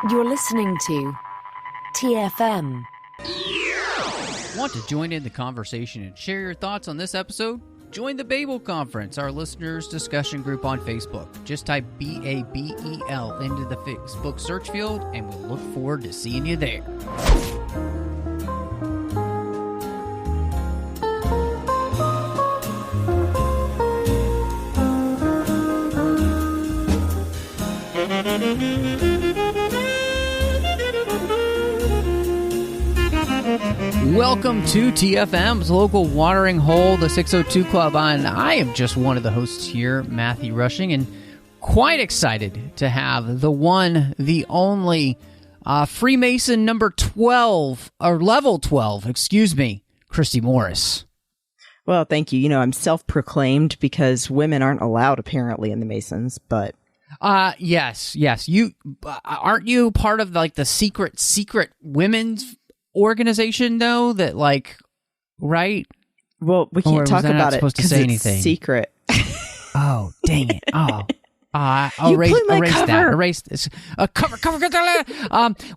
You're listening to TFM. Want to join in the conversation and share your thoughts on this episode? Join the Babel Conference, our listeners' discussion group on Facebook. Just type BABEL into the Facebook search field, and we'll look forward to seeing you there. Welcome to TFM's local watering hole, the 602 Club. And I am just one of the hosts here, Matthew Rushing, and quite excited to have the one, the only Freemason number 12, or level 12, excuse me, Christy Morris. Well, thank you. You know, I'm self-proclaimed because women aren't allowed apparently in the Masons, but... Yes. You, aren't you part of like the secret women's organization though, that like, right? Well, we can't talk about it because it's secret. Oh, dang it. Oh. Erase that. Erase this. Cover.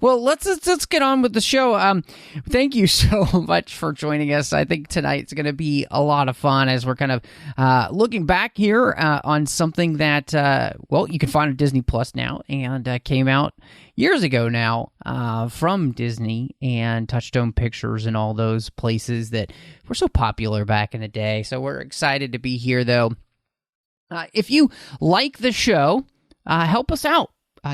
Well, let's get on with the show. Thank you so much for joining us. I think tonight's going to be a lot of fun as we're kind of looking back here on something that, you can find on Disney Plus now and came out years ago now from Disney and Touchstone Pictures and all those places that were so popular back in the day. So we're excited to be here, though. If you like the show, help us out.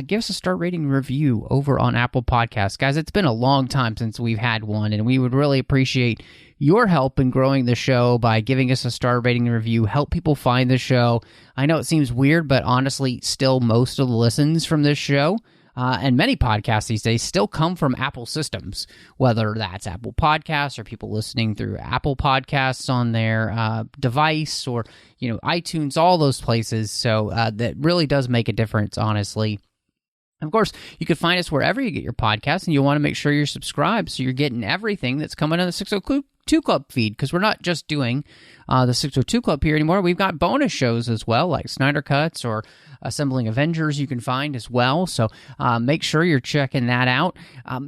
Give us a star rating review over on Apple Podcasts. Guys, it's been a long time since we've had one, and we would really appreciate your help in growing the show by giving us a star rating review. Help people find the show. I know it seems weird, but honestly, still most of the listens from this show and many podcasts these days still come from Apple systems, whether that's Apple Podcasts or people listening through Apple Podcasts on their device or, iTunes, all those places. So that really does make a difference, honestly. Of course, you can find us wherever you get your podcasts, and you'll want to make sure you're subscribed so you're getting everything that's coming on the 602 Club feed, because we're not just doing the 602 Club here anymore. We've got bonus shows as well, like Snyder Cuts or Assembling Avengers you can find as well. So make sure you're checking that out.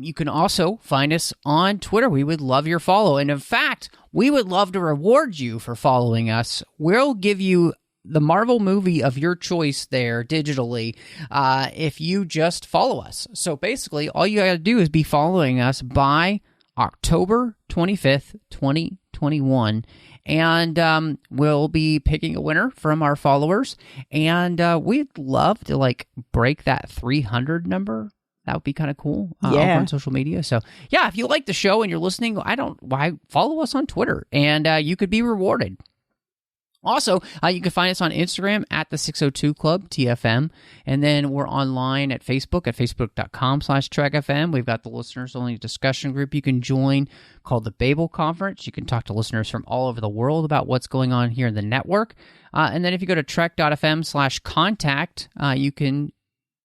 You can also find us on Twitter. We would love your follow. And in fact, we would love to reward you for following us. We'll give you the Marvel movie of your choice there digitally if you just follow us. So basically, all you got to do is be following us by October 25th, 2021. And we'll be picking a winner from our followers. And we'd love to break that 300 number. That would be kind of cool over on social media. So, yeah, if you like the show and you're listening, why follow us on Twitter, and you could be rewarded. Also, you can find us on Instagram at the 602 Club TFM, and then we're online at Facebook at facebook.com/TrekFM. We've got the listeners-only discussion group you can join called the Babel Conference. You can talk to listeners from all over the world about what's going on here in the network. And then if you go to trek.fm/contact, you can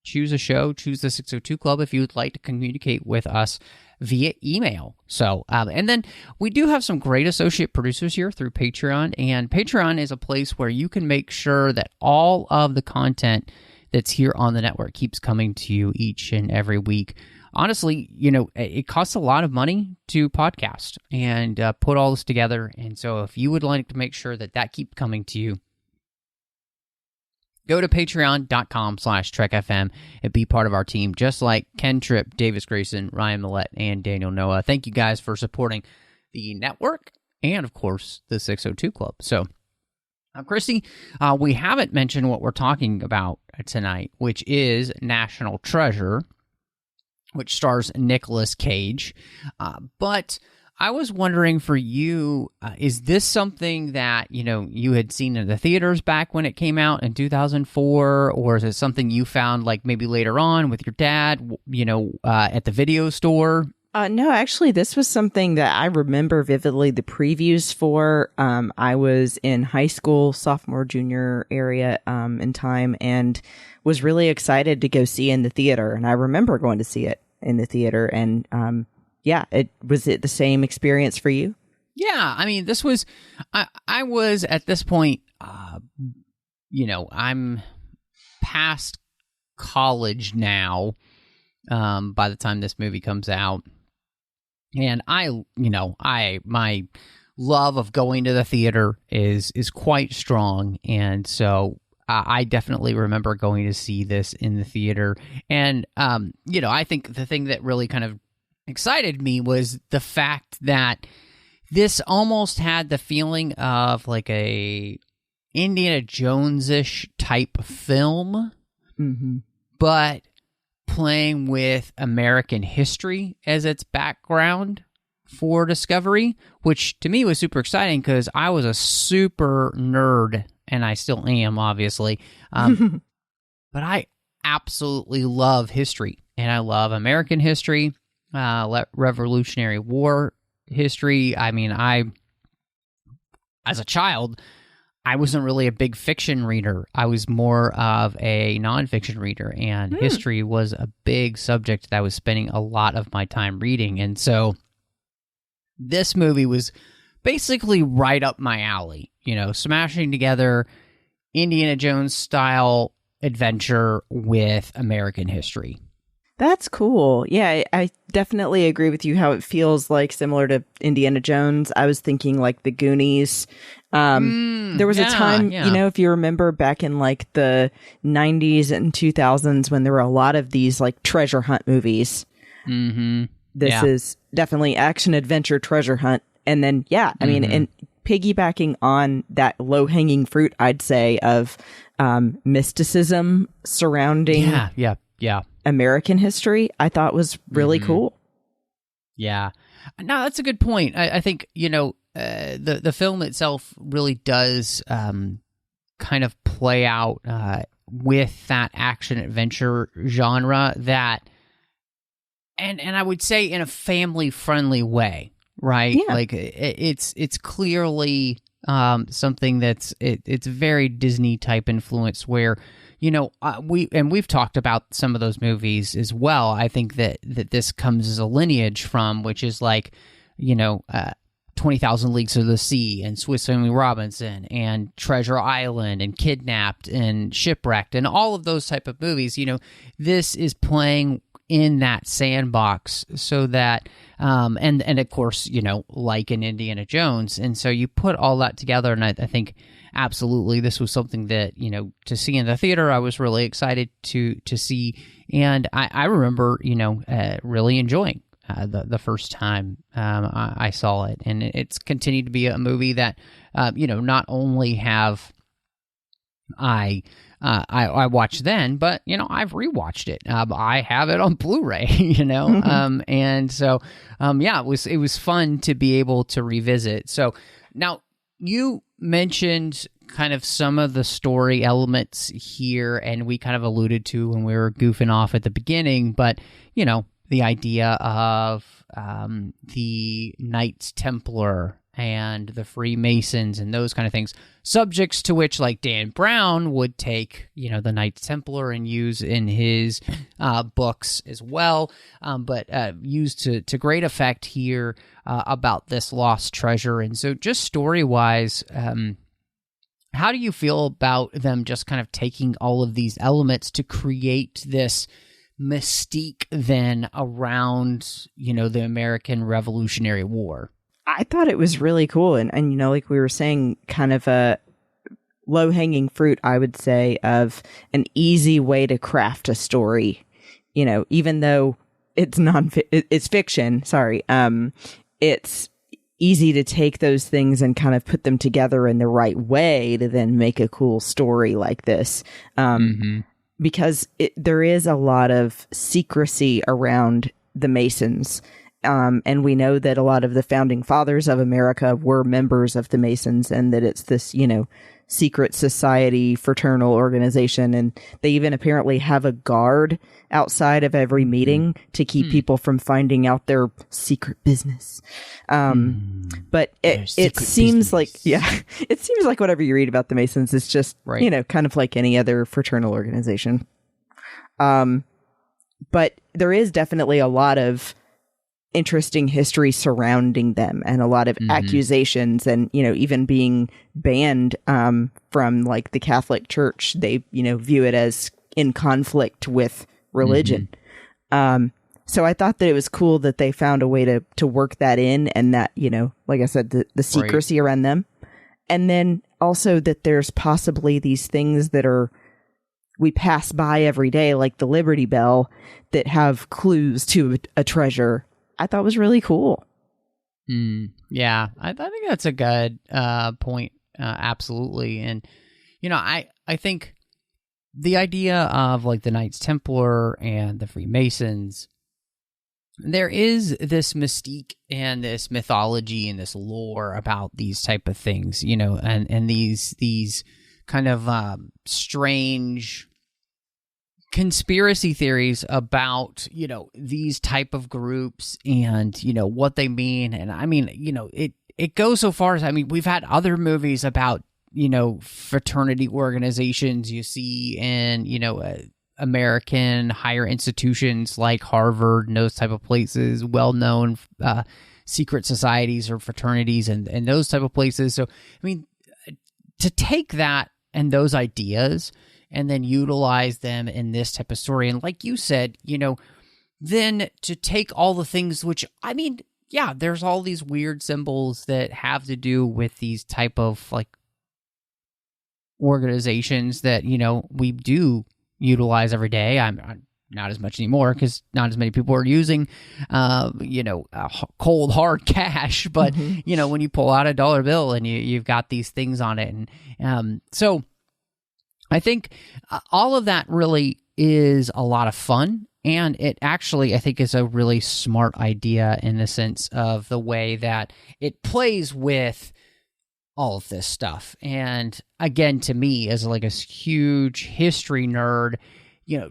choose a show, choose the 602 Club if you would like to communicate with us via email. So, and then we do have some great associate producers here through Patreon, and Patreon is a place where you can make sure that all of the content that's here on the network keeps coming to you each and every week. Honestly, it costs a lot of money to podcast and put all this together, and so if you would like to make sure that keeps coming to you, go to patreon.com/TrekFM and be part of our team, just like Ken Tripp, Davis Grayson, Ryan Millette, and Daniel Noah. Thank you guys for supporting the network and, of course, the 602 Club. So, Christy, we haven't mentioned what we're talking about tonight, which is National Treasure, which stars Nicolas Cage. But I was wondering for you, is this something that, you had seen in the theaters back when it came out in 2004, or is it something you found maybe later on with your dad, at the video store? No, actually, this was something that I remember vividly the previews for. I was in high school, sophomore, junior area in time, and was really excited to go see it in the theater. And I remember going to see it in the theater, and was it the same experience for you? Yeah, I mean, this was, I was at this point, I'm past college now, by the time this movie comes out. And my love of going to the theater is quite strong. And so I definitely remember going to see this in the theater. And, I think the thing that really kind of excited me was the fact that this almost had the feeling of like a Indiana Jones-ish type film, but playing with American history as its background for Discovery, which to me was super exciting because I was a super nerd, and I still am, obviously. But I absolutely love history, and I love American history, Revolutionary War history. I mean, as a child, I wasn't really a big fiction reader. I was more of a nonfiction reader, and history was a big subject that I was spending a lot of my time reading. And so this movie was basically right up my alley, smashing together Indiana Jones style adventure with American history. That's cool. Yeah, I definitely agree with you how it feels like similar to Indiana Jones. I was thinking like the Goonies. There was a time, if you remember back in like the 90s and 2000s when there were a lot of these like treasure hunt movies. This is definitely action adventure treasure hunt. And then, I mean, and piggybacking on that low hanging fruit, I'd say, of mysticism surrounding American history, I thought was really cool. Yeah. No, that's a good point. I think, the film itself really does kind of play out with that action adventure genre that, and I would say in a family friendly way, right? Yeah. Like it's clearly something that's it's very Disney type influence where, we've talked about some of those movies as well. I think that this comes as a lineage from, which is like, 20,000 Leagues of the Sea and Swiss Family Robinson and Treasure Island and Kidnapped and Shipwrecked and all of those type of movies. This is playing in that sandbox so that, and of course, like in Indiana Jones. And so you put all that together, and I think absolutely this was something that, to see in the theater, I was really excited to see. And I remember, really enjoying the first time I saw it. And it's continued to be a movie that, not only have I watched then, but I've rewatched it. I have it on Blu-ray, and so it was fun to be able to revisit. So now you mentioned kind of some of the story elements here, and we kind of alluded to when we were goofing off at the beginning, but the idea of the Knights Templar and the Freemasons and those kind of things, subjects to which like Dan Brown would take, the Knights Templar and use in his books as well, but used to great effect here about this lost treasure. And so just story-wise, how do you feel about them just kind of taking all of these elements to create this mystique then around, the American Revolutionary War? I thought it was really cool. And like we were saying, kind of a low-hanging fruit, I would say, of an easy way to craft a story. Even though it's it's fiction, it's easy to take those things and kind of put them together in the right way to then make a cool story like this. Because there is a lot of secrecy around the Masons. And we know that a lot of the founding fathers of America were members of the Masons, and that it's this, secret society, fraternal organization. And they even apparently have a guard outside of every meeting to keep people from finding out their secret business. But it seems like, it seems like whatever you read about the Masons is just, kind of like any other fraternal organization. But there is definitely a lot of interesting history surrounding them, and a lot of accusations, and even being banned from like the Catholic Church. They view it as in conflict with religion. So I thought that it was cool that they found a way to work that in, and that, like I said, the secrecy around them. And then also that there's possibly these things that we pass by every day, like the Liberty Bell, that have clues to a treasure. I thought was really cool. Yeah, I think that's a good point. Absolutely. And, I think the idea of like the Knights Templar and the Freemasons, there is this mystique and this mythology and this lore about these type of things, and these kind of strange conspiracy theories about, these type of groups and, what they mean. And I mean, it goes so far as, we've had other movies about, fraternity organizations you see in, American higher institutions like Harvard and those type of places, well-known secret societies or fraternities and those type of places. So, to take that and those ideas and then utilize them in this type of story, and like you said, then to take all the things which, yeah, there's all these weird symbols that have to do with these type of like organizations that, we do utilize every day. I'm not as much anymore because not as many people are using, cold hard cash. But when you pull out a dollar bill and you've got these things on it, and so I think all of that really is a lot of fun, and it actually I think is a really smart idea in the sense of the way that it plays with all of this stuff. And again, to me, as like a huge history nerd,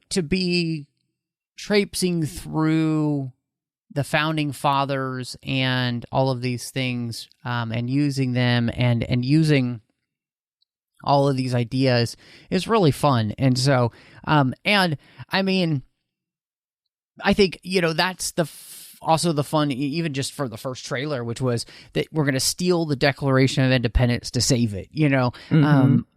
to be traipsing through the founding fathers and all of these things, and using them and using all of these ideas is really fun. And so, and I think, that's also the fun, even just for the first trailer, which was that we're going to steal the Declaration of Independence to save it.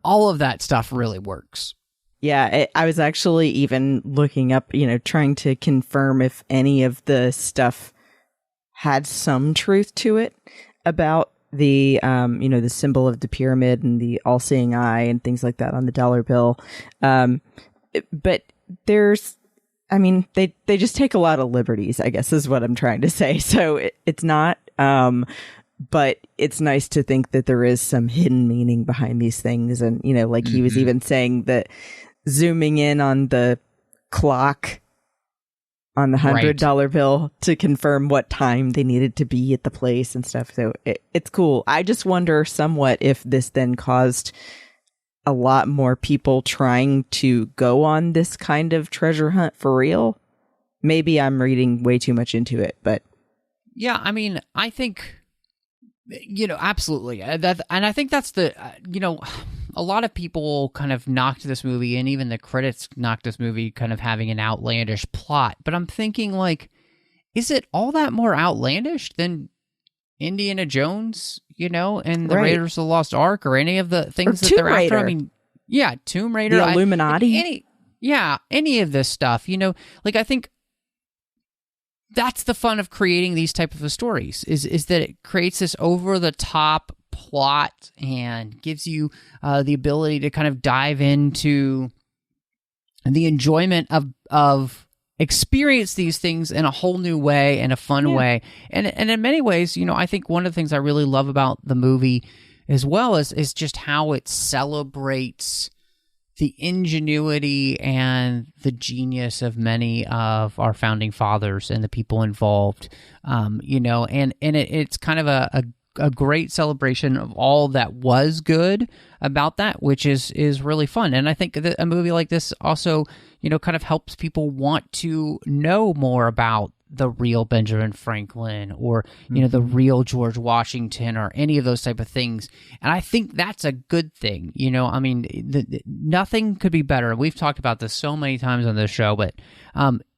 All of that stuff really works. Yeah, I was actually even looking up, trying to confirm if any of the stuff had some truth to it about the, the symbol of the pyramid and the all-seeing eye and things like that on the dollar bill. But there's, they just take a lot of liberties, I guess is what I'm trying to say. So it's not, but it's nice to think that there is some hidden meaning behind these things. And, like he was even saying that zooming in on the clock on the $100 bill to confirm what time they needed to be at the place and stuff. So it's cool. I just wonder somewhat if this then caused a lot more people trying to go on this kind of treasure hunt for real. Maybe I'm reading way too much into it, but yeah, I think, absolutely. And I think that's the, a lot of people kind of knocked this movie, and even the critics knocked this movie kind of having an outlandish plot. But I'm thinking, like, is it all that more outlandish than Indiana Jones, and the Raiders of the Lost Ark, or any of the things that they're after? Tomb Raider, the Illuminati, any of this stuff. Like, I think that's the fun of creating these type of stories is that it creates this over the top plot and gives you the ability to kind of dive into the enjoyment of experience these things in a whole new way and a fun way. And in many ways, I think one of the things I really love about the movie as well is just how it celebrates the ingenuity and the genius of many of our founding fathers and the people involved, and it's kind of a great celebration of all that was good about that, which is really fun. And I think that a movie like this also, kind of helps people want to know more about the real Benjamin Franklin or, the real George Washington or any of those type of things. And I think that's a good thing. Nothing could be better. We've talked about this so many times on this show, but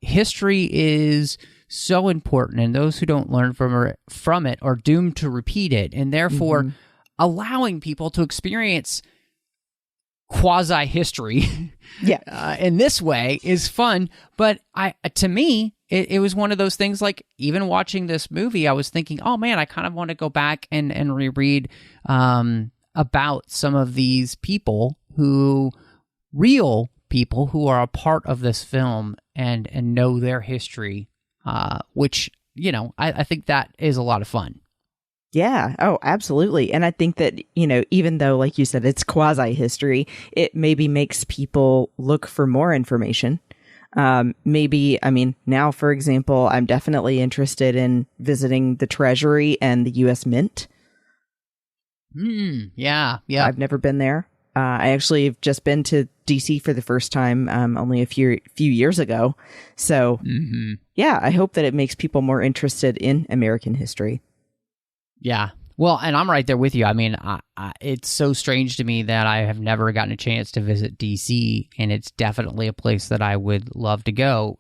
history is so important, and those who don't learn from it are doomed to repeat it. And therefore, allowing people to experience quasi history in this way is fun. But to me, it was one of those things, like, even watching this movie, I was thinking, oh man, I kind of want to go back and reread about some of these real people who are a part of this film and know their history, which, I think that is a lot of fun. Yeah. Oh, absolutely. And I think that, even though, like you said, it's quasi-history, it maybe makes people look for more information. Now, for example, I'm definitely interested in visiting the Treasury and the U.S. Mint. Yeah. I've never been there. I actually have just been to D.C. for the first time only a few years ago. So, yeah, I hope that it makes people more interested in American history. Yeah. Well, and I'm right there with you. I mean, it's so strange to me that I have never gotten a chance to visit D.C., and it's definitely a place that I would love to go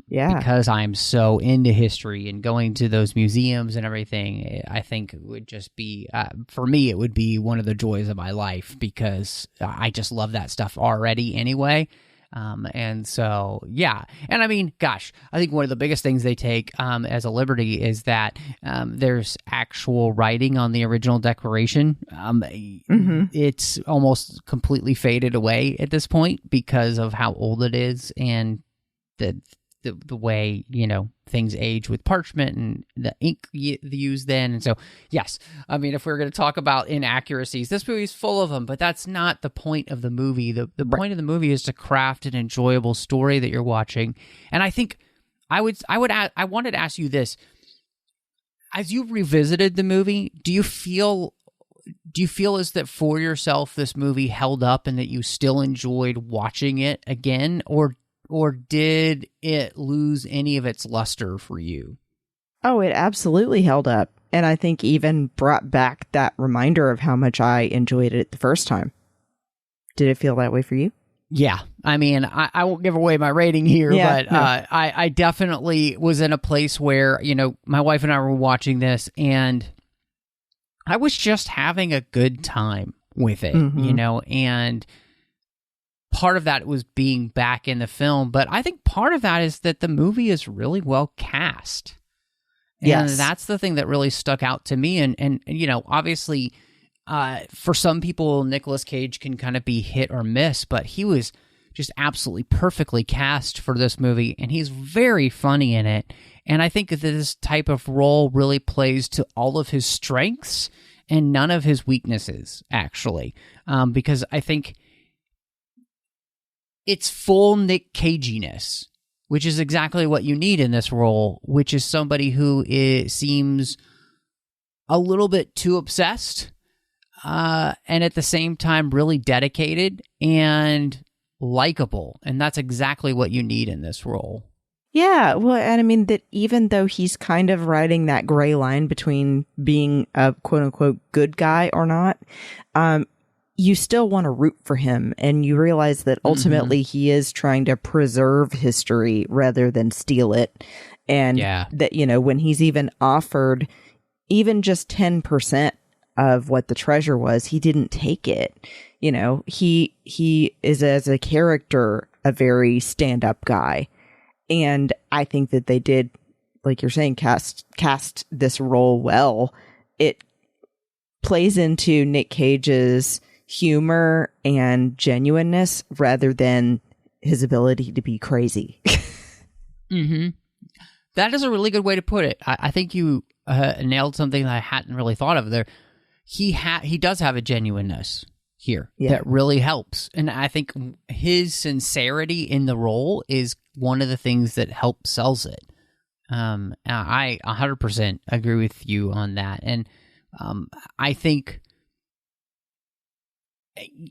because I'm so into history, and going to those museums and everything, I think it would just be, for me, it would be one of the joys of my life, because I just love that stuff already anyway. And so, yeah. And I mean, gosh, I think one of the biggest things they take as a liberty is that there's actual writing on the original Declaration. It's almost completely faded away at this point because of how old it is, and the way, things age with parchment and the ink used then. And so, yes, I mean, if we're going to talk about inaccuracies, this movie's full of them, but that's not the point of the movie. The point of the movie is to craft an enjoyable story that you're watching. And I think I wanted to ask you this. As you've revisited the movie, do you feel as that for yourself this movie held up and that you still enjoyed watching it again, or did it lose any of its luster for you? Oh, it absolutely held up. And I think even brought back that reminder of how much I enjoyed it the first time. Did it feel that way for you? Yeah. I mean, I won't give away my rating here, but no. I definitely was in a place where, my wife and I were watching this, and I was just having a good time with it, and part of that was being back in the film, but I think part of that is that the movie is really well cast. And that's the thing that really stuck out to me. And obviously, for some people, Nicolas Cage can kind of be hit or miss, but he was just absolutely perfectly cast for this movie, and he's very funny in it. And I think that this type of role really plays to all of his strengths and none of his weaknesses, actually, because I think it's full Nick Caginess, which is exactly what you need in this role, which is somebody who seems a little bit too obsessed, and at the same time really dedicated and likable. And that's exactly what you need in this role. Yeah, well, and I mean that even though he's kind of riding that gray line between being a quote-unquote good guy or not, you still want to root for him, and you realize that ultimately he is trying to preserve history rather than steal it. And that, when he's even offered even just 10% of what the treasure was, he didn't take it. He is, as a character, a very stand-up guy. And I think that they did, like you're saying, cast this role well. It plays into Nick Cage's humor and genuineness rather than his ability to be crazy. That is a really good way to put it. I think you nailed something that I hadn't really thought of there. He does have a genuineness here that really helps. And I think his sincerity in the role is one of the things that helps sells it. I 100% agree with you on that. And I think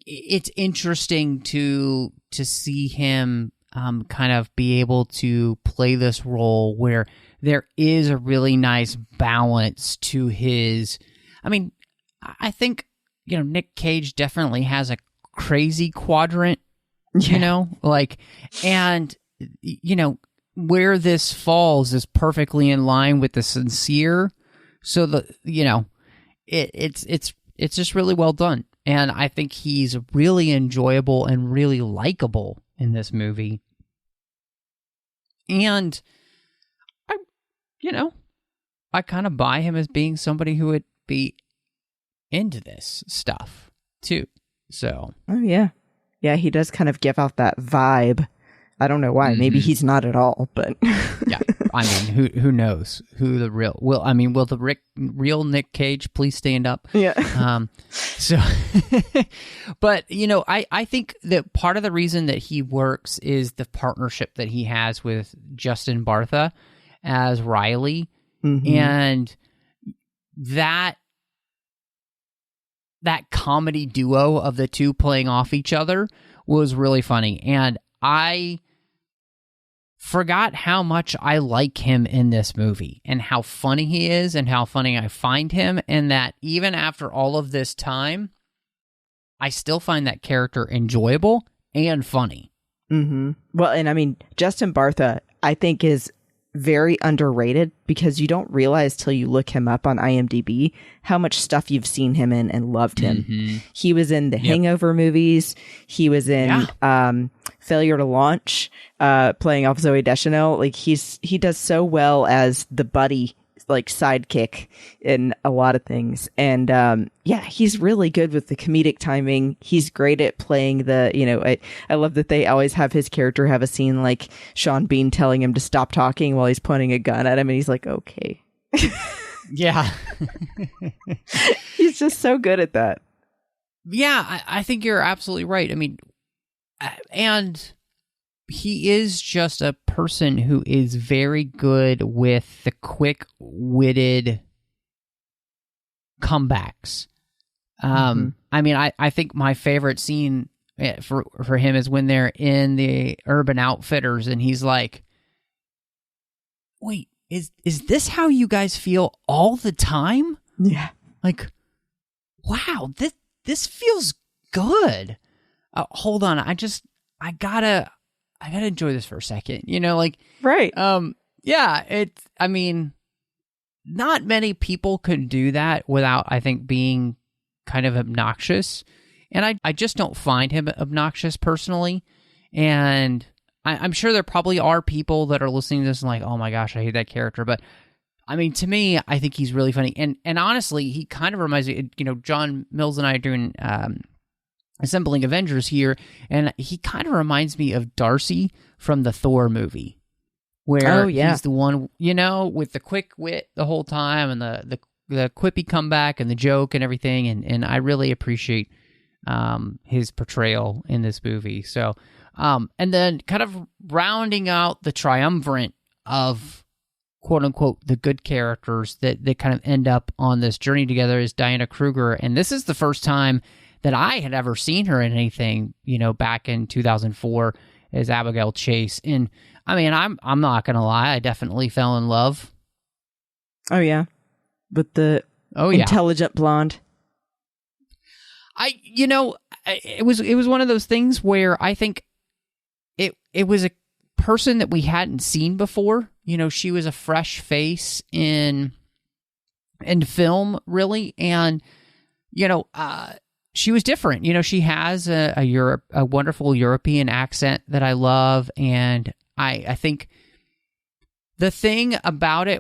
it's interesting to see him kind of be able to play this role where there is a really nice balance to his. I mean, I think Nick Cage definitely has a crazy quadrant, and where this falls is perfectly in line with the sincere. So it's just really well done. And I think he's really enjoyable and really likable in this movie. And I kind of buy him as being somebody who would be into this stuff too. So. Oh, yeah. Yeah, he does kind of give out that vibe. I don't know why. Mm-hmm. Maybe he's not at all, but. Yeah. I mean, who knows who the real, will the real Nick Cage please stand up? Yeah. So, but, I think that part of the reason that he works is the partnership that he has with Justin Bartha as Riley. Mm-hmm. And that comedy duo of the two playing off each other was really funny. And I forgot how much I like him in this movie and how funny he is and how funny I find him, and that even after all of this time, I still find that character enjoyable and funny. Mm-hmm. Well, and I mean, Justin Bartha, I think, is very underrated because you don't realize till you look him up on IMDb how much stuff you've seen him in and loved him. Mm-hmm. He was in the Hangover movies. He was in Failure to Launch, playing off Zooey Deschanel. Like he does so well as the buddy, like sidekick in a lot of things. And he's really good with the comedic timing. He's great at playing the, I love that they always have his character have a scene like Sean Bean telling him to stop talking while he's pointing a gun at him, and he's like, okay. Yeah. He's just so good at that. Yeah, I think you're absolutely right. I mean, and he is just a person who is very good with the quick-witted comebacks. I mean, I think my favorite scene for him is when they're in the Urban Outfitters and he's like, wait, is this how you guys feel all the time? Yeah. Like, wow, this feels good. Hold on, I gotta enjoy this for a second, right. I mean, not many people can do that without, I think, being kind of obnoxious. And I just don't find him obnoxious personally. And I'm sure there probably are people that are listening to this and like, oh my gosh, I hate that character. But I mean, to me, I think he's really funny. And honestly, he kind of reminds me, John Mills and I are doing, Assembling Avengers here, and he kind of reminds me of Darcy from the Thor movie, where he's the one, with the quick wit the whole time and the quippy comeback and the joke and everything, and I really appreciate his portrayal in this movie. So, and then kind of rounding out the triumvirate of quote-unquote the good characters that kind of end up on this journey together is Diana Kruger, and this is the first time that I had ever seen her in anything, back in 2004 as Abigail Chase. And I mean, I'm not going to lie, I definitely fell in love. Oh, yeah. With the intelligent blonde. It was one of those things where I think it was a person that we hadn't seen before. She was a fresh face in film, really. And, she was different. She has a wonderful European accent that I love, and I think the thing about it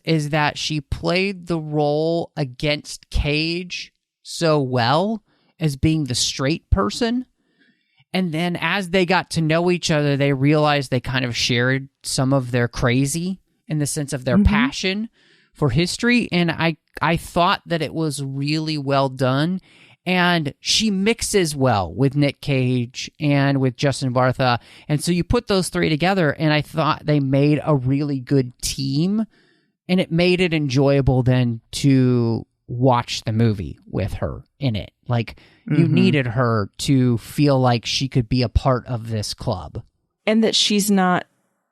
is that she played the role against Cage so well as being the straight person, and then as they got to know each other, they realized they kind of shared some of their crazy in the sense of their passion for history, and I thought that it was really well done. And she mixes well with Nick Cage and with Justin Bartha. And so you put those three together, and I thought they made a really good team. And it made it enjoyable then to watch the movie with her in it. Like, you needed her to feel like she could be a part of this club. And that she's not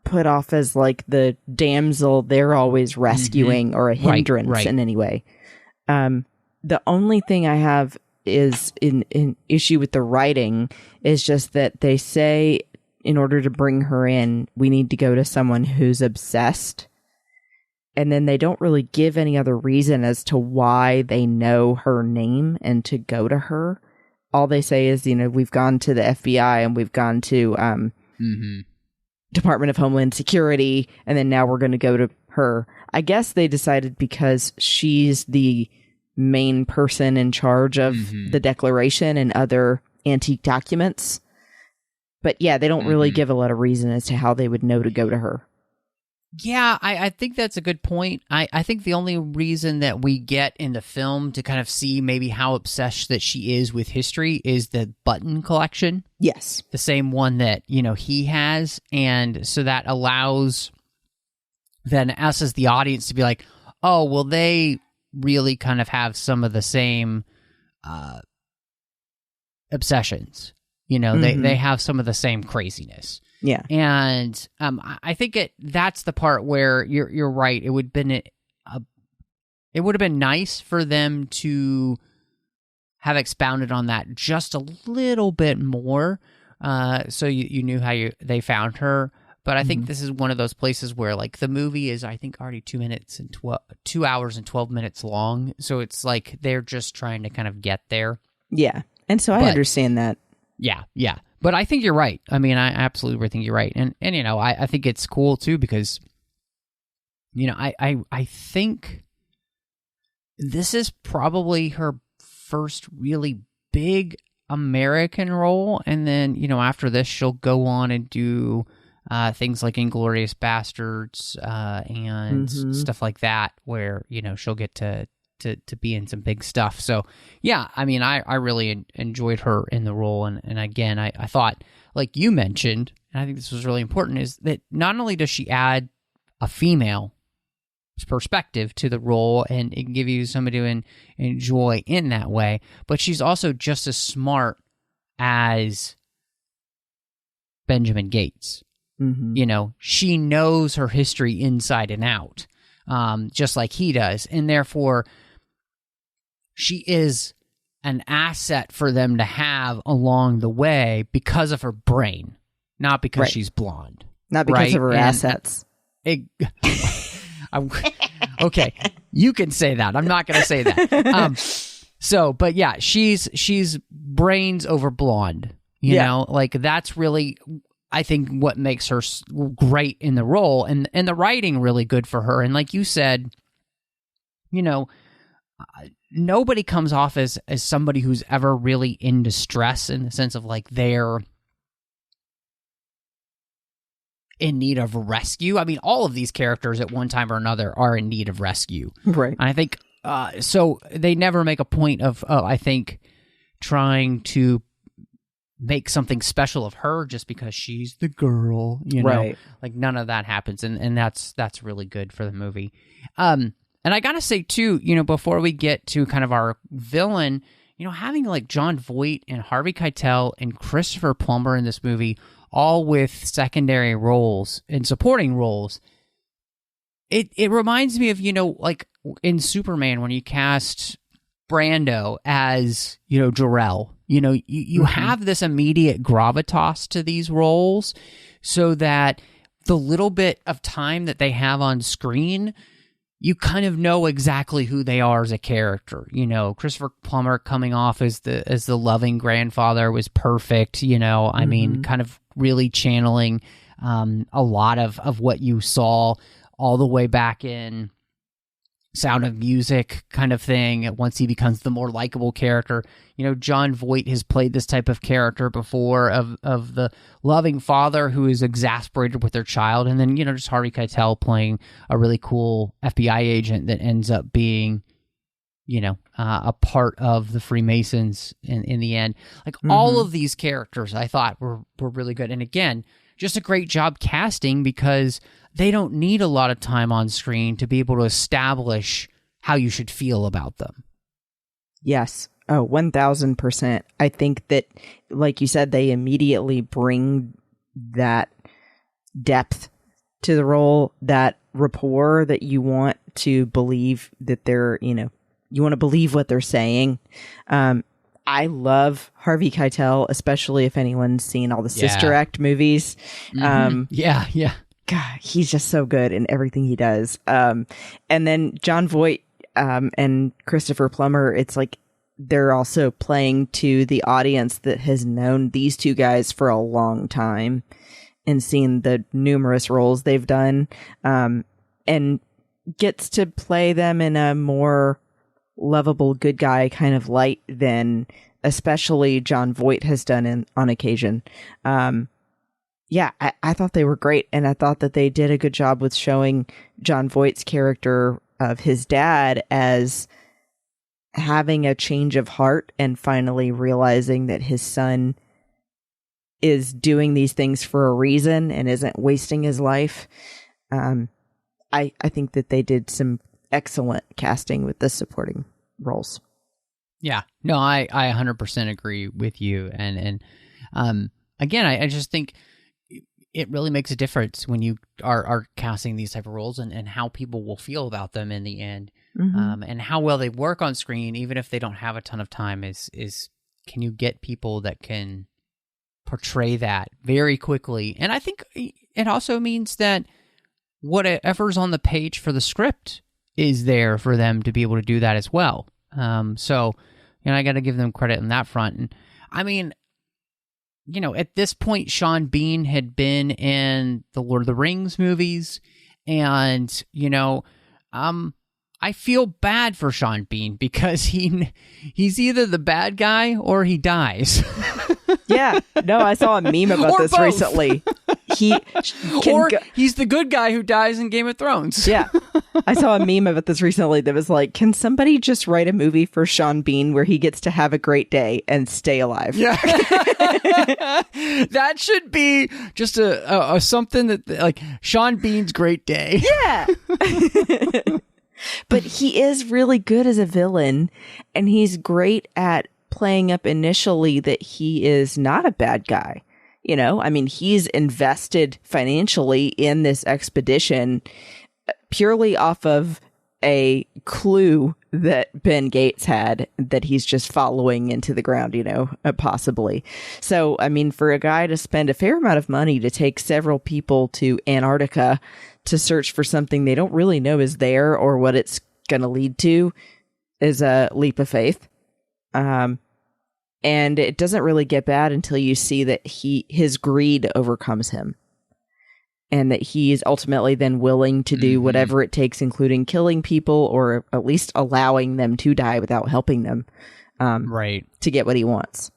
put off as like the damsel they're always rescuing or a hindrance in any way. The only thing I have is in issue with the writing is just that they say in order to bring her in, we need to go to someone who's obsessed. And then they don't really give any other reason as to why they know her name and to go to her. all they say is, we've gone to the FBI and we've gone to Department of Homeland Security, and then now we're going to go to her. I guess they decided because she's the main person in charge of the Declaration and other antique documents. But yeah, they don't really give a lot of reason as to how they would know to go to her. Yeah, I think that's a good point. I think the only reason that we get in the film to kind of see maybe how obsessed that she is with history is the button collection. Yes. The same one that, he has. And so that allows then us as the audience to be like, oh, well, they really kind of have some of the same obsessions. They have some of the same craziness. Yeah. And I think that's the part where you're right. It would have been nice for them to have expounded on that just a little bit more, so you knew how they found her. But I think this is one of those places where, like, the movie is, I think, already 2 hours and 12 minutes long. So it's like they're just trying to kind of get there. Yeah. And so I understand that. Yeah. But I think you're right. I mean, I absolutely think you're right. And I think it's cool, too, because, I think this is probably her first really big American role. And then, after this, she'll go on and do things like Inglourious Bastards and stuff like that, where, she'll get to be in some big stuff. So yeah, I mean, I really enjoyed her in the role. And again, I thought, like you mentioned, and I think this was really important, is that not only does she add a female perspective to the role and it can give you somebody to enjoy in that way, but she's also just as smart as Benjamin Gates. She knows her history inside and out, just like he does. And therefore, she is an asset for them to have along the way because of her brain, not because she's blonde. Not because of her assets. Okay, you can say that. I'm not going to say that. But yeah, she's brains over blonde. You know, like that's really, I think, what makes her great in the role, and the writing really good for her. And like you said, nobody comes off as somebody who's ever really in distress, in the sense of like they're in need of rescue. I mean, all of these characters at one time or another are in need of rescue. Right. And I think, so they never make a point of, I think, trying to make something special of her just because she's the girl, Right. Like none of that happens. And that's really good for the movie. And I gotta say too, before we get to kind of our villain, having like Jon Voight and Harvey Keitel and Christopher Plummer in this movie, all with secondary roles and supporting roles, it reminds me of, like in Superman when you cast Brando as, Jor-El. You have this immediate gravitas to these roles, so that the little bit of time that they have on screen, you kind of know exactly who they are as a character. Christopher Plummer coming off as the loving grandfather was perfect. I mean, kind of really channeling a lot of what you saw all the way back in Sound of Music kind of thing, once he becomes the more likable character. Jon Voight has played this type of character before, of the loving father who is exasperated with their child, and then, just Harvey Keitel playing a really cool FBI agent that ends up being, a part of the Freemasons in the end. Like, all of these characters I thought were really good. And again, just a great job casting, because they don't need a lot of time on screen to be able to establish how you should feel about them. Yes. Oh, 1000%. I think that, like you said, they immediately bring that depth to the role, that rapport that you want to believe that they're, you want to believe what they're saying. I love Harvey Keitel, especially if anyone's seen all the Sister Act movies. Yeah. God, he's just so good in everything he does. And then Jon Voight and Christopher Plummer, it's like they're also playing to the audience that has known these two guys for a long time and seen the numerous roles they've done, and gets to play them in a more lovable good guy kind of light than especially Jon Voight has done on occasion. Yeah, I thought they were great, and I thought that they did a good job with showing Jon Voight's character of his dad as having a change of heart and finally realizing that his son is doing these things for a reason and isn't wasting his life. I think that they did some excellent casting with the supporting roles. Yeah, no, I 100% agree with you. And again, I just think it really makes a difference when you are casting these type of roles and how people will feel about them in the end. And how well they work on screen, even if they don't have a ton of time, is can you get people that can portray that very quickly? And I think it also means that whatever's on the page for the script is there for them to be able to do that as well. So, I got to give them credit on that front. And I mean, at this point, Sean Bean had been in the Lord of the Rings movies, and I feel bad for Sean Bean because he's either the bad guy or he dies. Yeah, no, I saw a meme about this both. Recently. He's the good guy who dies in Game of Thrones. Yeah, I saw a meme about this recently that was like, can somebody just write a movie for Sean Bean where he gets to have a great day and stay alive? Yeah. That should be just a something that, like, Sean Bean's great day. Yeah. But he is really good as a villain, and he's great at playing up initially that he is not a bad guy. I mean, he's invested financially in this expedition purely off of a clue that Ben Gates had that he's just following into the ground, possibly. So, I mean, for a guy to spend a fair amount of money to take several people to Antarctica to search for something they don't really know is there or what it's going to lead to is a leap of faith. And it doesn't really get bad until you see that his greed overcomes him, and that he is ultimately then willing to do whatever it takes, including killing people or at least allowing them to die without helping them, right, to get what he wants.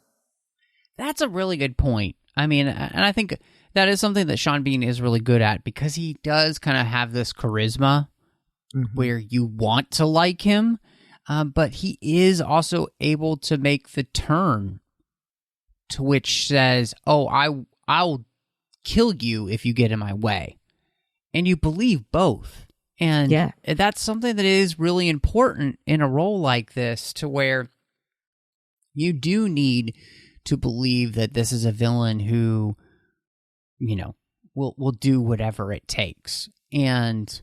That's a really good point. I mean, and I think that is something that Sean Bean is really good at, because he does kind of have this charisma where you want to like him. But he is also able to make the turn to which says, oh, I'll kill you if you get in my way. And you believe both. And that's something that is really important in a role like this, to where you do need to believe that this is a villain who, will do whatever it takes. And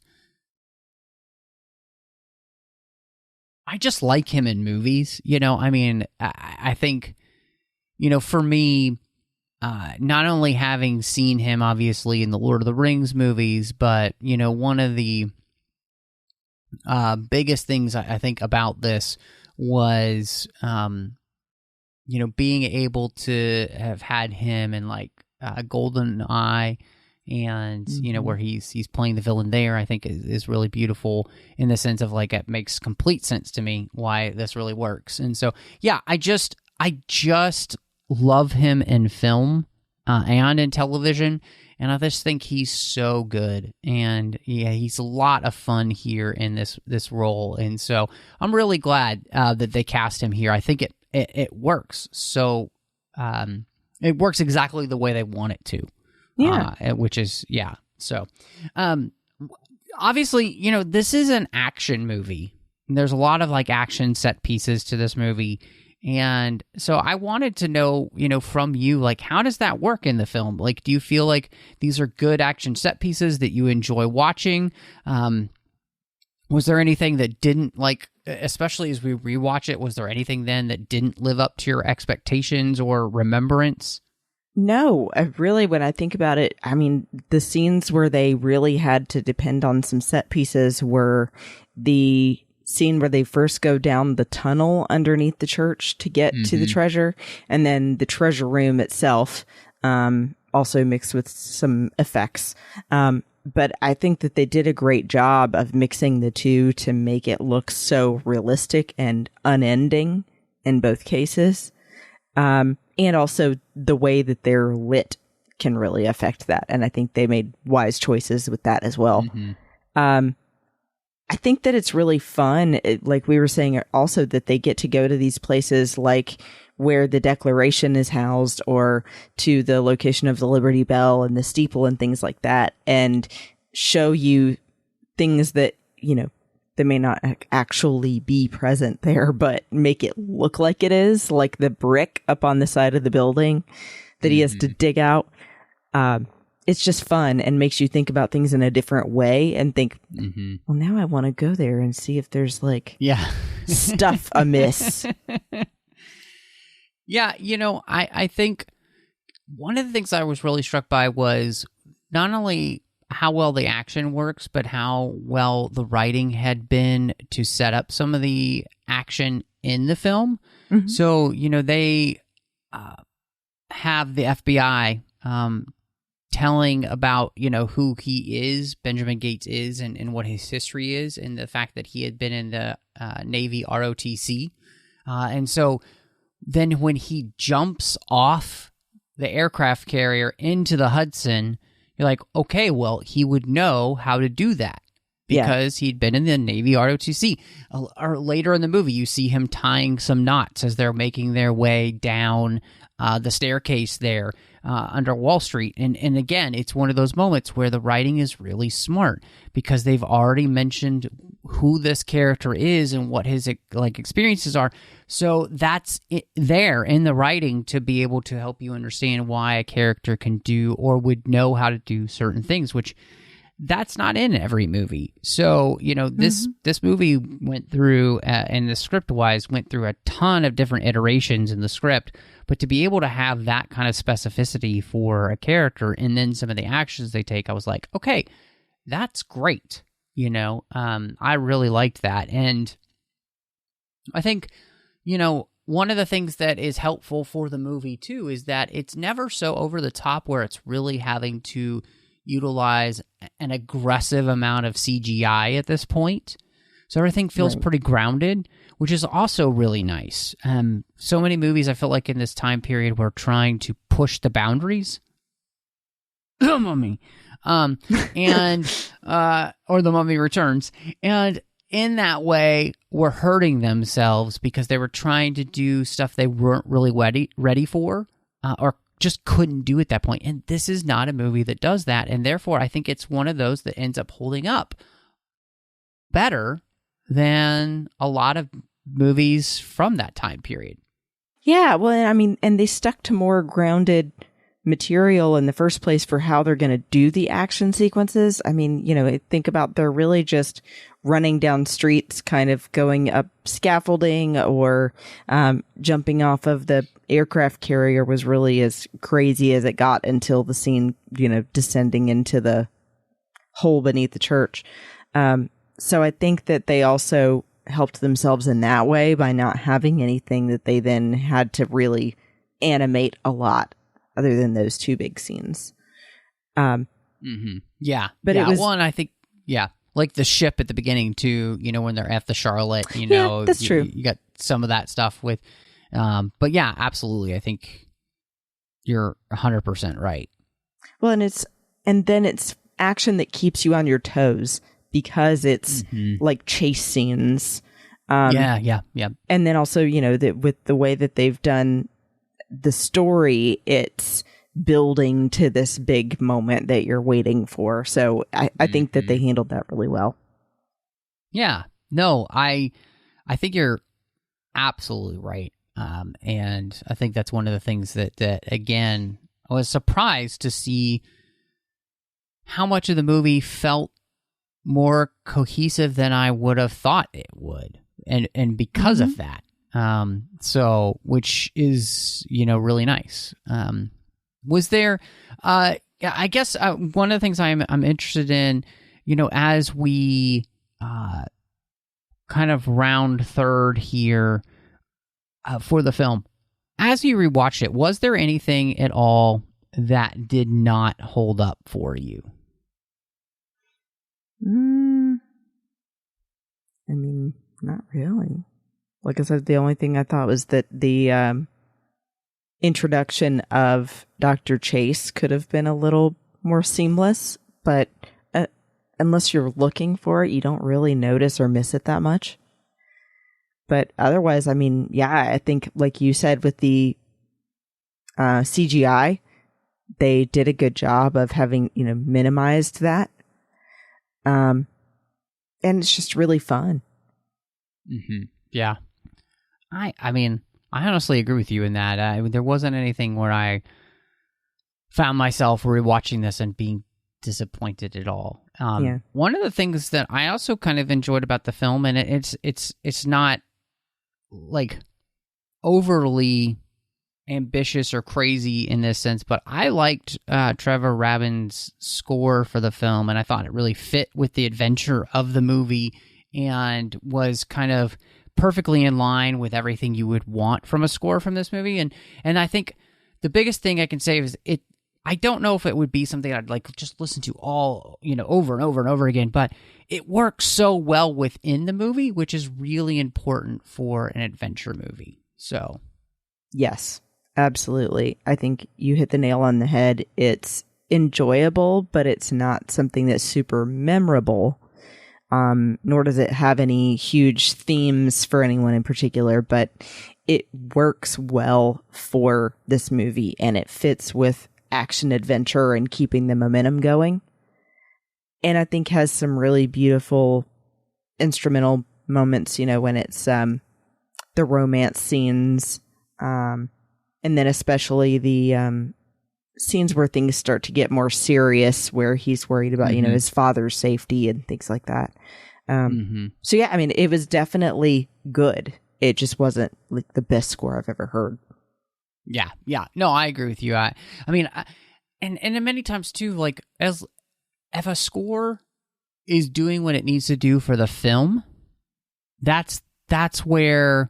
I just like him in movies, I mean, I think, for me, not only having seen him obviously in the Lord of the Rings movies, but, one of the biggest things I think about this was, being able to have had him in like Golden Eye, and where he's playing the villain there, I think is really beautiful, in the sense of like, it makes complete sense to me why this really works. And so I just love him in film and in television, and I just think he's so good. And he's a lot of fun here in this role, and so I'm really glad that they cast him here. I think it works. So it works exactly the way they want it to. Which is, So, obviously, this is an action movie. There's a lot of like action set pieces to this movie. And so I wanted to know, from you, like, how does that work in the film? Like, do you feel like these are good action set pieces that you enjoy watching? Was there anything that didn't, like, especially as we rewatch it, was there anything then that didn't live up to your expectations or remembrance? No, when I think about it, I mean, the scenes where they really had to depend on some set pieces were the scene where they first go down the tunnel underneath the church to get to the treasure, and then the treasure room itself, also mixed with some effects. But I think that they did a great job of mixing the two to make it look so realistic and unending in both cases. And also the way that they're lit can really affect that. And I think they made wise choices with that as well. I think that it's really fun, like we were saying also, that they get to go to these places like where the Declaration is housed, or to the location of the Liberty Bell and the steeple and things like that, and show you things that, you know, they may not actually be present there, but make it look like it is, like the brick up on the side of the building that he has to dig out. It's just fun and makes you think about things in a different way and think, well, now I want to go there and see if there's like stuff amiss. Yeah, you know, I think one of the things I was really struck by was not only how well the action works, but how well the writing had been to set up some of the action in the film. So, you know, they have the FBI telling about, you know, who he is, Benjamin Gates is, and what his history is, and the fact that he had been in the Navy ROTC. And so then when he jumps off the aircraft carrier into the Hudson, you're like, okay, well, he would know how to do that because he'd been in the Navy ROTC. Or later in the movie, you see him tying some knots as they're making their way down the staircase there under Wall Street. And again, it's one of those moments where the writing is really smart because they've already mentioned who this character is and what his like experiences are. So that's it there in the writing to be able to help you understand why a character can do or would know how to do certain things, which that's not in every movie. So, you know, this movie went through, and the script-wise went through a ton of different iterations in the script, but to be able to have that kind of specificity for a character and then some of the actions they take, I was like, okay, that's great. You know, I really liked that. And I think, you know, one of the things that is helpful for the movie, too, is that it's never so over the top where it's really having to utilize an aggressive amount of CGI at this point. So everything feels pretty grounded, which is also really nice. So many movies, I feel like in this time period, were trying to push the boundaries. The Mummy. Or The Mummy Returns. And in that way, were hurting themselves because they were trying to do stuff they weren't really ready for, or just couldn't do at that point. And this is not a movie that does that. And therefore, I think it's one of those that ends up holding up better than a lot of movies from that time period. Yeah, well, I mean, and they stuck to more grounded material in the first place for how they're going to do the action sequences. I mean, you know, think about they're really just running down streets, kind of going up scaffolding or jumping off of the aircraft carrier was really as crazy as it got until the scene, you know, descending into the hole beneath the church. So I think that they also helped themselves in that way by not having anything that they then had to really animate a lot other than those two big scenes. Yeah. But yeah, it was one, I think, like the ship at the beginning too, you know, when they're at the Charlotte, you know, yeah, that's true. You got some of that stuff with, but yeah, absolutely. I think you're 100% right. Well, and then it's action that keeps you on your toes because it's like chase scenes. Yeah. And then also, you know, that with the way that they've done the story, it's building to this big moment that you're waiting for. So I think that they handled that really well. Yeah. No, I think you're absolutely right. And I think that's one of the things that again, I was surprised to see how much of the movie felt more cohesive than I would have thought it would. And because of that. So, which is, you know, really nice. Was there, I guess one of the things I'm interested in, you know, as we kind of round third here for the film. As you rewatched it, was there anything at all that did not hold up for you? I mean, not really. Like I said, the only thing I thought was that the introduction of Dr. Chase could have been a little more seamless, but unless you're looking for it, you don't really notice or miss it that much. But otherwise, I mean, yeah, I think like you said with the CGI, they did a good job of having, minimized that. And it's just really fun. Mm-hmm. Yeah. I mean, I honestly agree with you in that. There wasn't anything where I found myself rewatching this and being disappointed at all. One of the things that I also kind of enjoyed about the film, and it's not like overly ambitious or crazy in this sense, but I liked Trevor Rabin's score for the film, and I thought it really fit with the adventure of the movie and was kind of perfectly in line with everything you would want from a score from this movie. And I think the biggest thing I can say is I don't know if it would be something I'd like just listen to all, over and over and over again, but it works so well within the movie, which is really important for an adventure movie. So, yes, absolutely. I think you hit the nail on the head. It's enjoyable, but it's not something that's super memorable. Nor does it have any huge themes for anyone in particular, but it works well for this movie and it fits with action adventure and keeping the momentum going. And I think has some really beautiful instrumental moments, when it's the romance scenes, and then especially the scenes where things start to get more serious, where he's worried about, his father's safety and things like that. So yeah, I mean, it was definitely good. It just wasn't like the best score I've ever heard. Yeah. No, I agree with you. I mean, and many times too, like if a score is doing what it needs to do for the film, that's where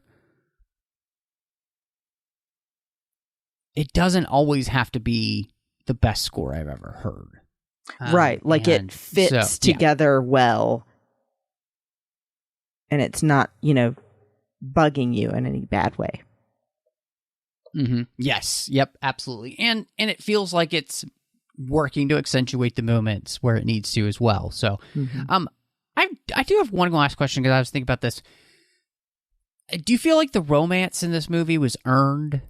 it doesn't always have to be the best score I've ever heard. Right. Like it fits together well. And it's not, bugging you in any bad way. Mm-hmm. Yes. Yep. Absolutely. And it feels like it's working to accentuate the moments where it needs to as well. So, I do have one last question because I was thinking about this. Do you feel like the romance in this movie was earned?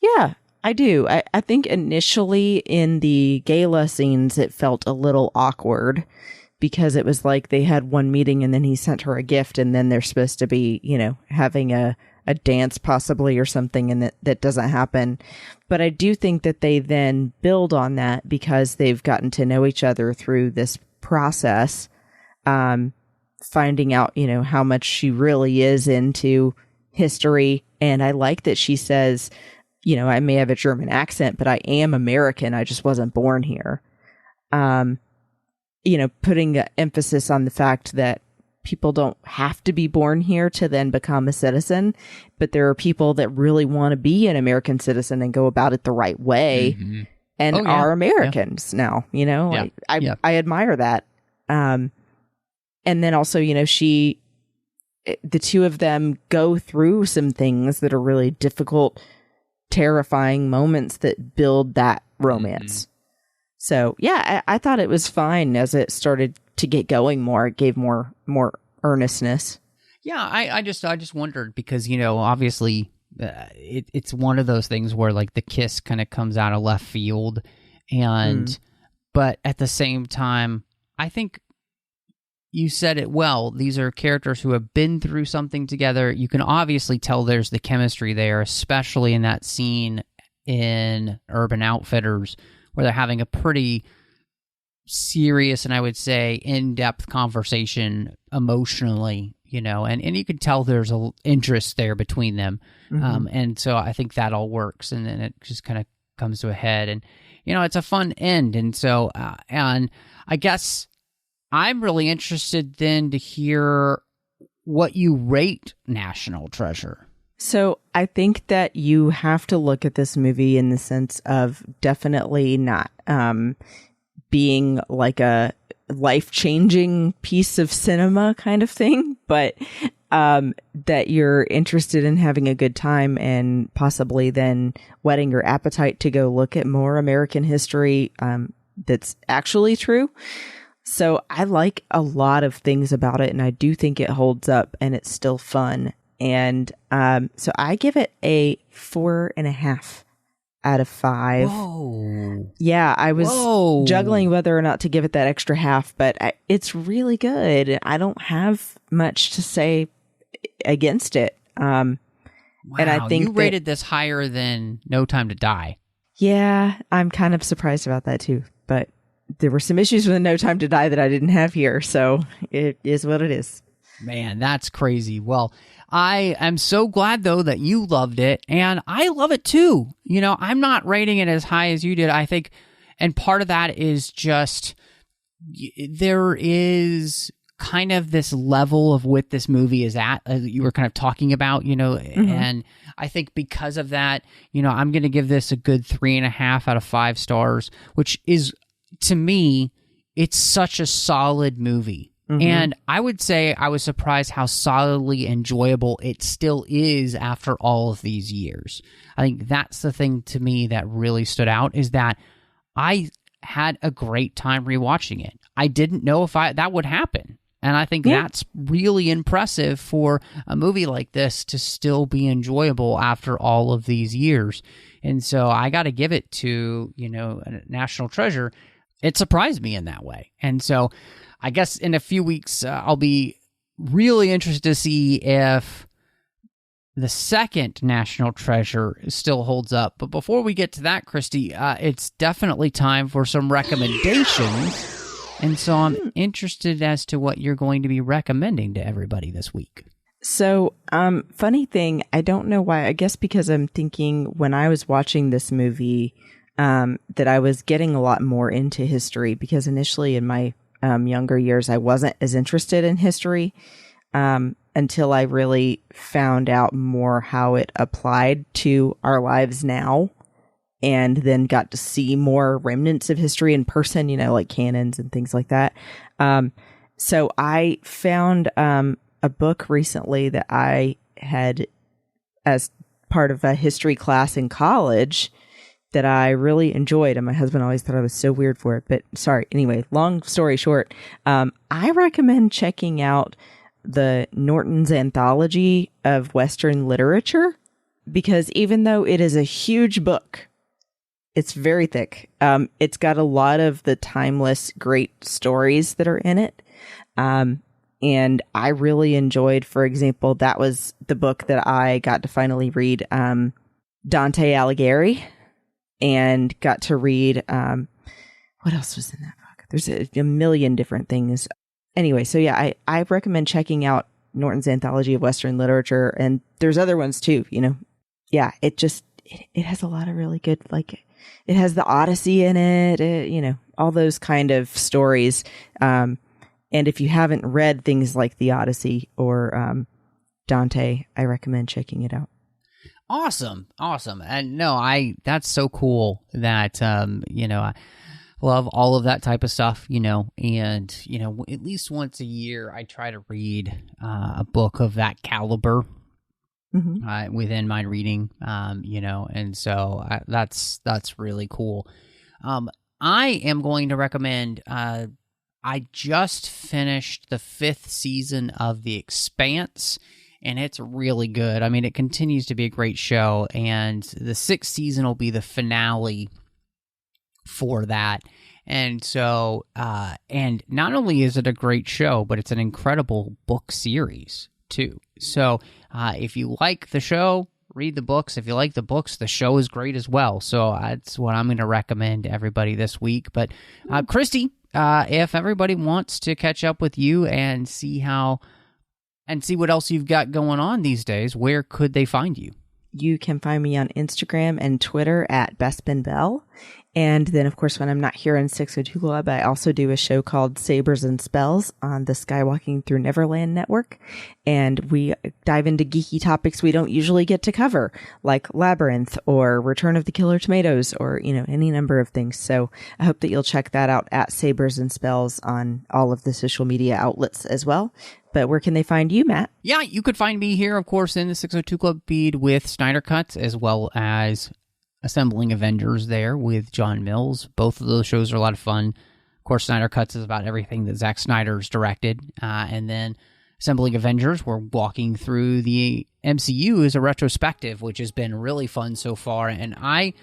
Yeah, I do. I think initially in the gala scenes, it felt a little awkward because it was like they had one meeting and then he sent her a gift and then they're supposed to be, having a dance possibly or something, and that doesn't happen. But I do think that they then build on that because they've gotten to know each other through this process, finding out, how much she really is into history. And I like that she says, I may have a German accent, but I am American. I just wasn't born here. Putting the emphasis on the fact that people don't have to be born here to then become a citizen, but there are people that really want to be an American citizen and go about it the right way and are Americans now, I admire that. And then also, the two of them go through some things that are really difficult, terrifying moments that build that romance. So yeah, I thought it was fine as it started to get going more. It gave more earnestness. Yeah, I just wondered because obviously it's one of those things where like the kiss kind of comes out of left field, and but at the same time, I think you said it well. These are characters who have been through something together. You can obviously tell there's the chemistry there, especially in that scene in Urban Outfitters where they're having a pretty serious and I would say in-depth conversation emotionally, and you can tell there's a interest there between them. And so I think that all works, and then it just kind of comes to a head, and it's a fun end. And so and I guess I'm really interested then to hear what you rate National Treasure. So I think that you have to look at this movie in the sense of definitely not being like a life-changing piece of cinema kind of thing, but that you're interested in having a good time and possibly then whetting your appetite to go look at more American history that's actually true. So I like a lot of things about it, and I do think it holds up and it's still fun. And so I give it a 4.5 out of 5. Whoa. Yeah, I was juggling whether or not to give it that extra half, but it's really good. I don't have much to say against it. Wow, and I think you rated this higher than No Time to Die. Yeah, I'm kind of surprised about that too. But there were some issues with No Time to Die that I didn't have here, so it is what it is. Man, that's crazy. Well, I am so glad, though, that you loved it, and I love it, too. You know, I'm not rating it as high as you did, I think, and part of that is just there is kind of this level of what this movie is at, you were kind of talking about, you know, and I think because of that, you know, I'm going to give this a good 3.5 out of 5 stars, which is, to me, it's such a solid movie. And I would say I was surprised how solidly enjoyable it still is after all of these years. I think that's the thing to me that really stood out, is that I had a great time rewatching it. I didn't know if that would happen. And I think that's really impressive for a movie like this to still be enjoyable after all of these years. And so I got to give it to, you know, National Treasure. It surprised me in that way. And so I guess in a few weeks, I'll be really interested to see if the second National Treasure still holds up. But before we get to that, Christy, it's definitely time for some recommendations. And so I'm interested as to what you're going to be recommending to everybody this week. So, funny thing, I don't know why. I guess because I'm thinking when I was watching this movie, that I was getting a lot more into history, because initially in my younger years, I wasn't as interested in history until I really found out more how it applied to our lives now, and then got to see more remnants of history in person, you know, like cannons and things like that. So I found a book recently that I had as part of a history class in college that I really enjoyed, and my husband always thought I was so weird for it, but sorry. Anyway, long story short, I recommend checking out the Norton's Anthology of Western Literature, because even though it is a huge book, it's very thick. It's got a lot of the timeless great stories that are in it. And I really enjoyed, for example, that was the book that I got to finally read, Dante Alighieri. And got to read, what else was in that book? There's a million different things. Anyway, so yeah, I recommend checking out Norton's Anthology of Western Literature. And there's other ones too, you know. Yeah, it has a lot of really good, like, it has the Odyssey in it, you know, all those kind of stories. And if you haven't read things like the Odyssey or Dante, I recommend checking it out. Awesome. And no, that's so cool that, you know, I love all of that type of stuff, you know, and, you know, at least once a year, I try to read a book of that caliber within my reading, you know, and so that's really cool. I am going to recommend, I just finished the 5th season of The Expanse, and it's really good. I mean, it continues to be a great show, and the 6th season will be the finale for that. And so, and not only is it a great show, but it's an incredible book series, too. So, if you like the show, read the books. If you like the books, the show is great as well. So, that's what I'm going to recommend to everybody this week. But, Christy, if everybody wants to catch up with you and see what else you've got going on these days, where could they find you? You can find me on Instagram and Twitter at BestBenBell. And then, of course, when I'm not here in 602 Club, I also do a show called Sabers and Spells on the Skywalking Through Neverland network. And we dive into geeky topics we don't usually get to cover, like Labyrinth or Return of the Killer Tomatoes or, any number of things. So I hope that you'll check that out at Sabers and Spells on all of the social media outlets as well. But where can they find you, Matt? Yeah, you could find me here, of course, in the 602 Club feed with Snyder Cuts, as well as Assembling Avengers there with John Mills. Both of those shows are a lot of fun. Of course, Snyder Cuts is about everything that Zack Snyder's directed. And then Assembling Avengers, we're walking through the MCU as a retrospective, which has been really fun so far. And I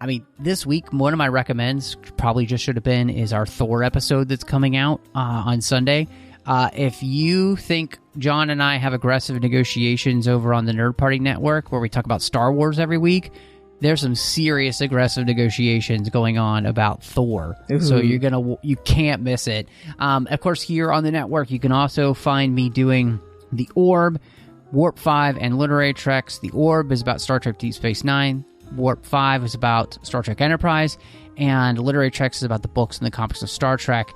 mean, this week, one of my recommends probably just should have been is our Thor episode that's coming out on Sunday. If you think John and I have aggressive negotiations over on the Nerd Party Network, where we talk about Star Wars every week, there's some serious aggressive negotiations going on about Thor. Ooh. So you can't miss it. Of course, here on the network, you can also find me doing The Orb, Warp 5, and Literary Treks. The Orb is about Star Trek Deep Space Nine. Warp 5 is about Star Trek Enterprise. And Literary Treks is about the books and the comics of Star Trek.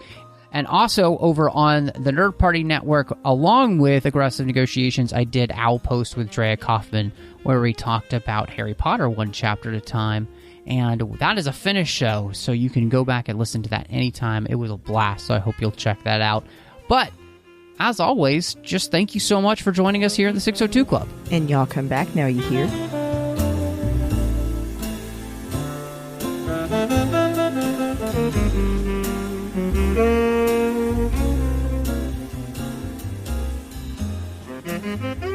And also over on the Nerd Party Network, along with Aggressive Negotiations, I did Owl Post with Drea Kaufman, where we talked about Harry Potter one chapter at a time. And that is a finished show, so you can go back and listen to that anytime. It was a blast, so I hope you'll check that out. But, as always, just thank you so much for joining us here at the 602 Club. And y'all come back now, you hear? Mm-hmm.